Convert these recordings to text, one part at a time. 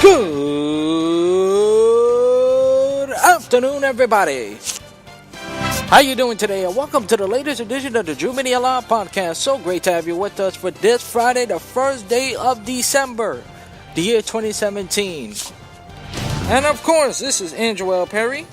Good afternoon, everybody. How you doing today? And welcome to the latest edition of the Drew Mini Alive podcast. So great to have you with us for this Friday, the first day of December, the year 2017. And of course, this is Andrew L. Perry.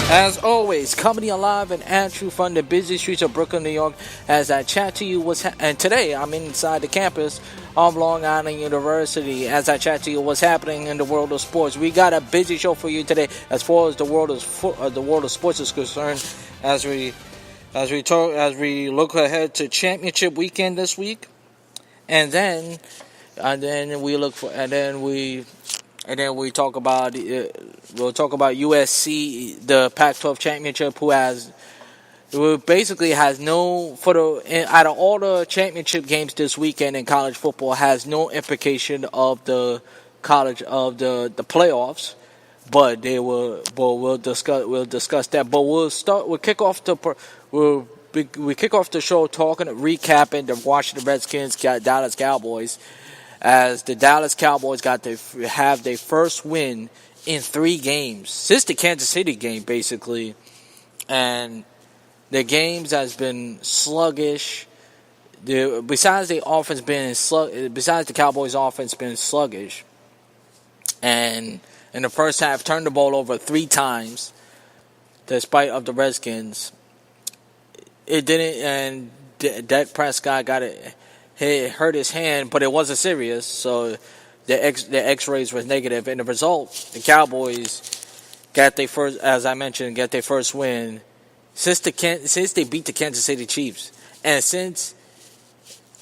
As always, comedy alive and true from the busy streets of Brooklyn, New York, as I chat to you and today I'm inside the campus of Long Island University as I chat to you what's happening in the world of sports. We got a busy show for you today as far as the world of sports is concerned. As we look ahead to championship weekend this week, and then we talk about USC, the Pac-12 championship, who basically has out of all the championship games this weekend in college football, has no implication of the the playoffs. But we'll discuss that. But we'll kick off the show recapping the Washington Redskins Dallas Cowboys, as the Dallas Cowboys have their first win in 3 games since the Kansas City game, basically. And the games has been sluggish. Besides the Cowboys' offense being sluggish, and in the first half turned the ball over 3 times, despite of the Redskins. It didn't, and Dak Prescott he hurt his hand, but it wasn't serious, so the X-rays was negative. And the result, the Cowboys got their first win since they beat the Kansas City Chiefs, and since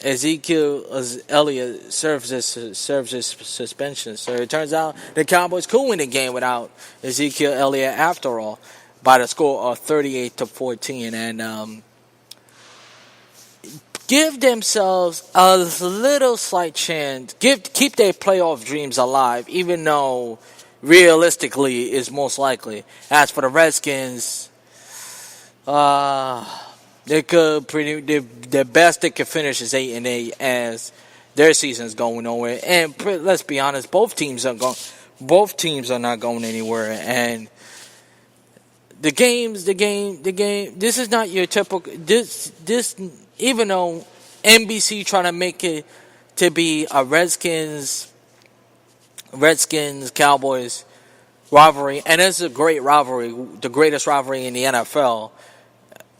Ezekiel Elliott serves his suspension. So it turns out the Cowboys could win the game without Ezekiel Elliott after all, by the score of 38-14, and give themselves a little slight chance. Keep their playoff dreams alive, even though realistically is most likely. As for the Redskins, they could the best they could finish is 8-8, as their season is going nowhere. And let's be honest, both teams are not going anywhere. And the game. This is not your typical this. Even though NBC trying to make it to be a Redskins Cowboys rivalry, and it's a great rivalry, the greatest rivalry in the NFL,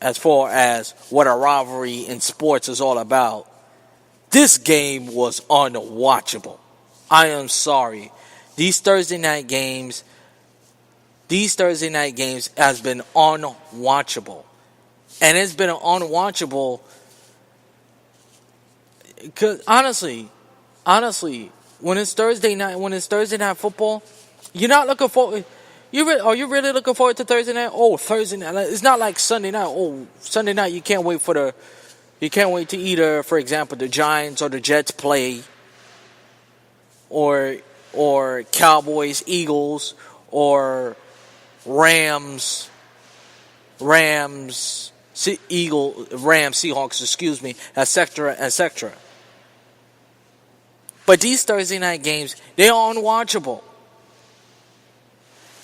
as far as what a rivalry in sports is all about. This game was unwatchable. I am sorry. These Thursday night games has been unwatchable, and it's been unwatchable. Because honestly, when it's Thursday night football, you're not looking forward. Are you really looking forward to Thursday night? Oh, Thursday night. It's not like Sunday night. Oh, Sunday night you can't wait to either, for example, the Giants or the Jets play, or Cowboys, Eagles, or Rams, Seahawks, etc. But these Thursday night games, they are unwatchable.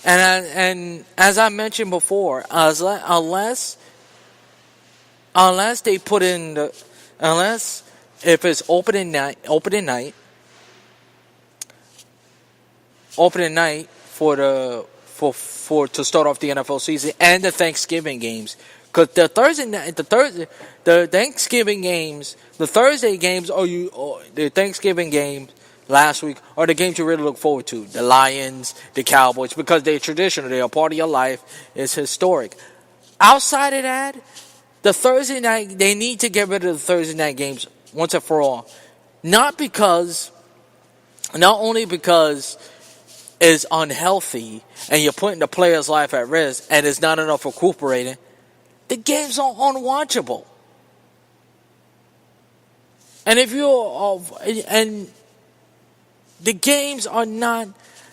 And as I mentioned before, unless they put in if it's opening night for to start off the NFL season, and the Thanksgiving games. Because the Thanksgiving games, the Thursday games, the Thanksgiving games last week are the games you really look forward to. The Lions, the Cowboys, because they're traditional, they're a part of your life, it's historic. Outside of that, the Thursday night, they need to get rid of the Thursday night games once and for all. Not only because it's unhealthy and you're putting the player's life at risk and it's not enough recuperating. The games are unwatchable. And the games are not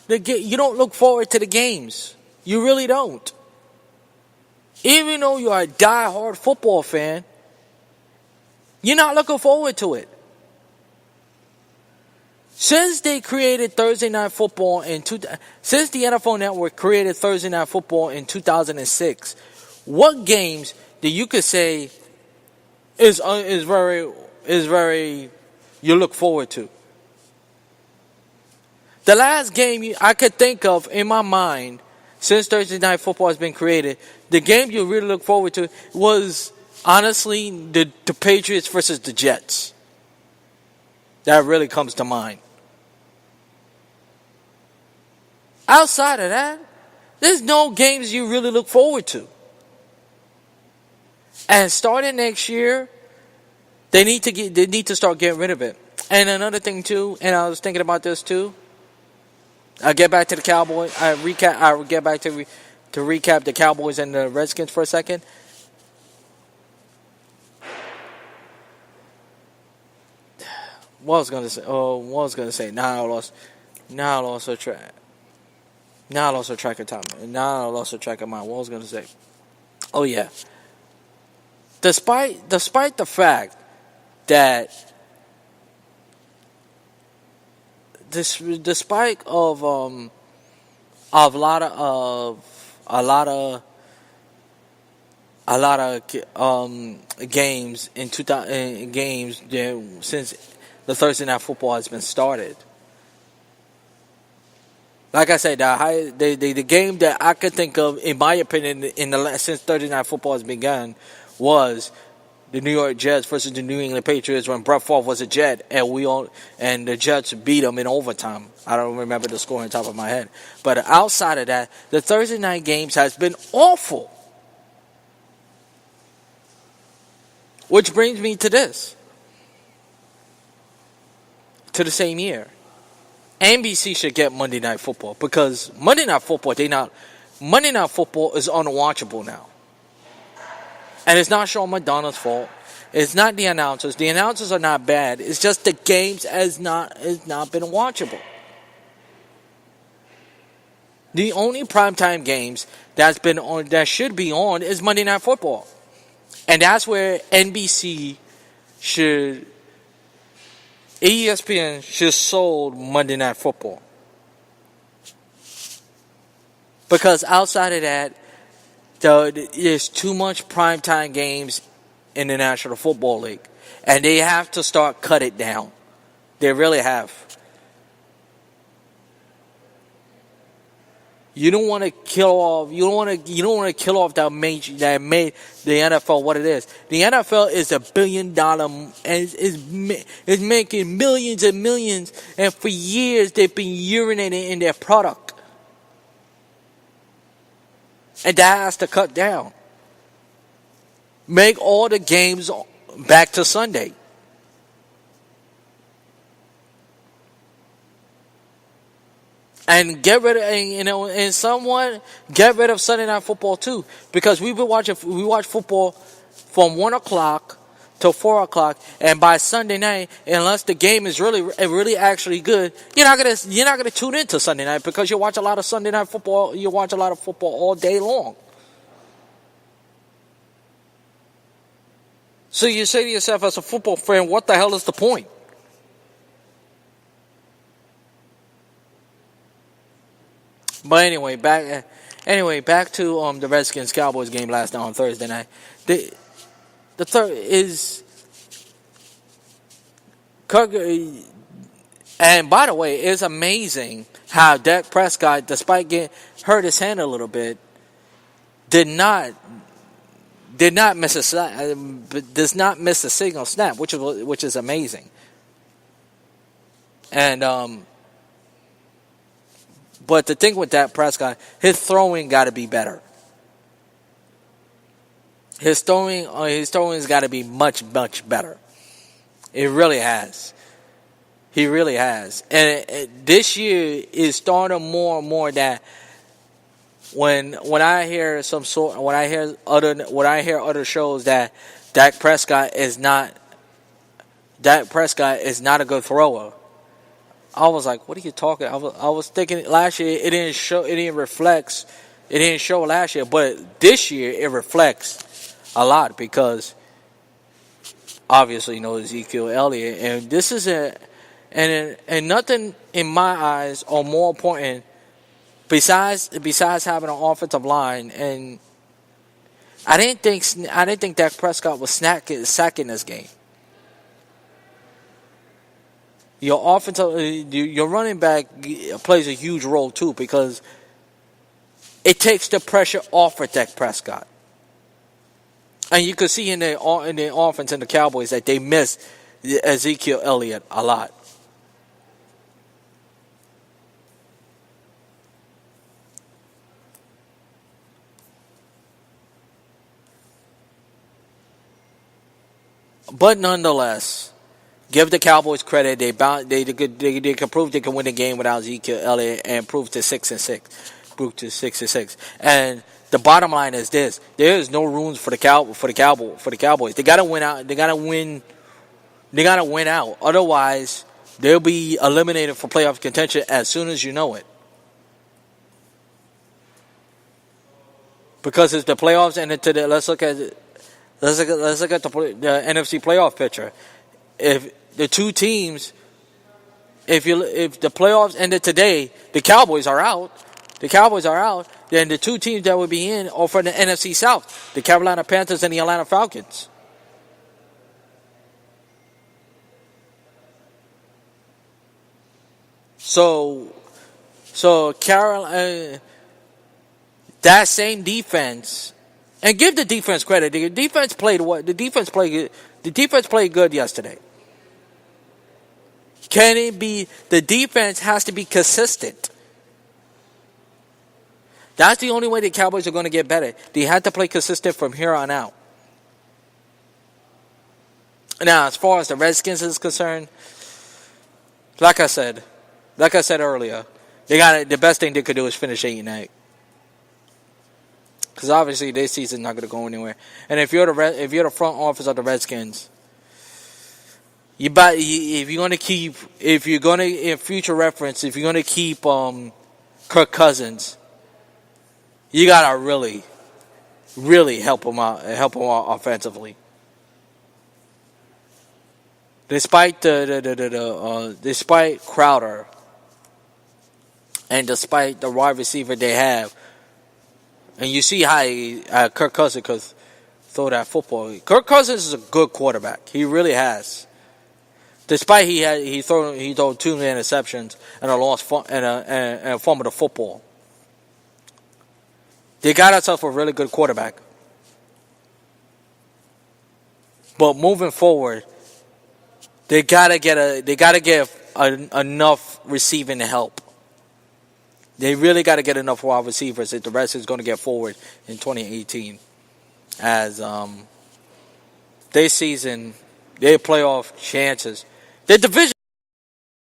You don't look forward to the games. You really don't. Even though you're a die-hard football fan, you're not looking forward to it. Since they created Thursday Night Football since the NFL Network created Thursday Night Football in 2006, what games that you could say is very you look forward to? The last game I could think of in my mind since Thursday Night Football has been created, the game you really look forward to was honestly the Patriots versus the Jets. That really comes to mind. Outside of that, there's no games you really look forward to. And starting next year, they need to start getting rid of it. And another thing too, and I was thinking about this too. I'll get back to the Cowboys. I'll get back to recap the Cowboys and the Redskins for a second. What was gonna say? Now I lost track. Now I lost track of time. Now I lost track of mine. What was I gonna say? Oh yeah. Despite the fact that despite of a lot of games in 2000 games since the Thursday Night Football has been started. Like I said, the game that I could think of, in my opinion, since Thursday Night Football has begun, was the New York Jets versus the New England Patriots when Brett Favre was a Jet and the Jets beat them in overtime. I don't remember the score on top of my head. But outside of that, the Thursday night games has been awful. Which brings me to this. To the same year. NBC should get Monday Night Football because Monday Night Football is unwatchable now. And it's not Sean McDonough's fault. It's not the announcers. The announcers are not bad. It's just the games has not been watchable. The only primetime games that should be on is Monday Night Football. And that's where ESPN should sold Monday Night Football. Because outside of that, there's too much primetime games in the National Football League. And they have to start cut it down. They really have. You don't want to kill off. You don't want to kill off that made the NFL what it is. The NFL is $1 billion and is making millions and millions. And for years they've been urinating in their product. And that has to cut down. Make all the games back to Sunday. And get rid of, and somewhat get rid of Sunday Night Football too, because we watch football from 1 o'clock till 4 o'clock, and by Sunday night, unless the game is really actually good, you're not gonna tune into Sunday night because you watch a lot of Sunday Night Football. You watch a lot of football all day long. So you say to yourself, as a football fan, what the hell is the point? But anyway, back to the Redskins Cowboys game last night on Thursday night. The third is and by the way, it's amazing how Dak Prescott, despite getting hurt his hand a little bit, did not miss a single snap, which is amazing. And but the thing with Dak Prescott, his throwing got to be better. His throwing's got to be much, much better. It really has. He really has. And this year is starting more and more that when I hear other shows that Dak Prescott is not a good thrower, I was like, what are you talking? I was thinking last year it didn't show, it didn't show last year, but this year it reflects a lot because obviously Ezekiel Elliott, and this is and nothing in my eyes are more important besides having an offensive line. And I didn't think Dak Prescott was sacking this game. Your running back plays a huge role too because it takes the pressure off of Dak Prescott. And you could see in the offense in the Cowboys that they miss Ezekiel Elliott a lot. But nonetheless, give the Cowboys credit. They can prove they can win the game without Ezekiel Elliott and prove to 6-6. Prove to 6-6. And the bottom line is this: there is no room for the Cowboys. They gotta win out. They gotta win out. Otherwise, they'll be eliminated for playoff contention as soon as you know it. Because it's the playoffs, and let's look at the NFC playoff picture. If the two teams, if the playoffs ended today, the Cowboys are out. Then the two teams that would be in are from the NFC South, the Carolina Panthers and the Atlanta Falcons. So Carolina, that same defense, and give the defense credit. The defense played what? The defense played good yesterday. Can it be? The defense has to be consistent. That's the only way the Cowboys are going to get better. They have to play consistent from here on out. Now, as far as the Redskins is concerned, like I said earlier, the best thing they could do is finish 8-8. Because obviously this season's not going to go anywhere. And if you're the front office of the Redskins, in future reference, if you're going to keep Kirk Cousins, you gotta really, really help him out offensively. Despite despite Crowder, and despite the wide receiver they have, and you see how Kirk Cousins could throw that football. Kirk Cousins is a good quarterback. He really has. Despite he threw 2 interceptions and a fumbled the football. They got themselves a really good quarterback. But moving forward, they gotta get enough receiving help. They really gotta get enough wide receivers if the rest is going to get forward in 2018. As their season, their playoff chances, their division.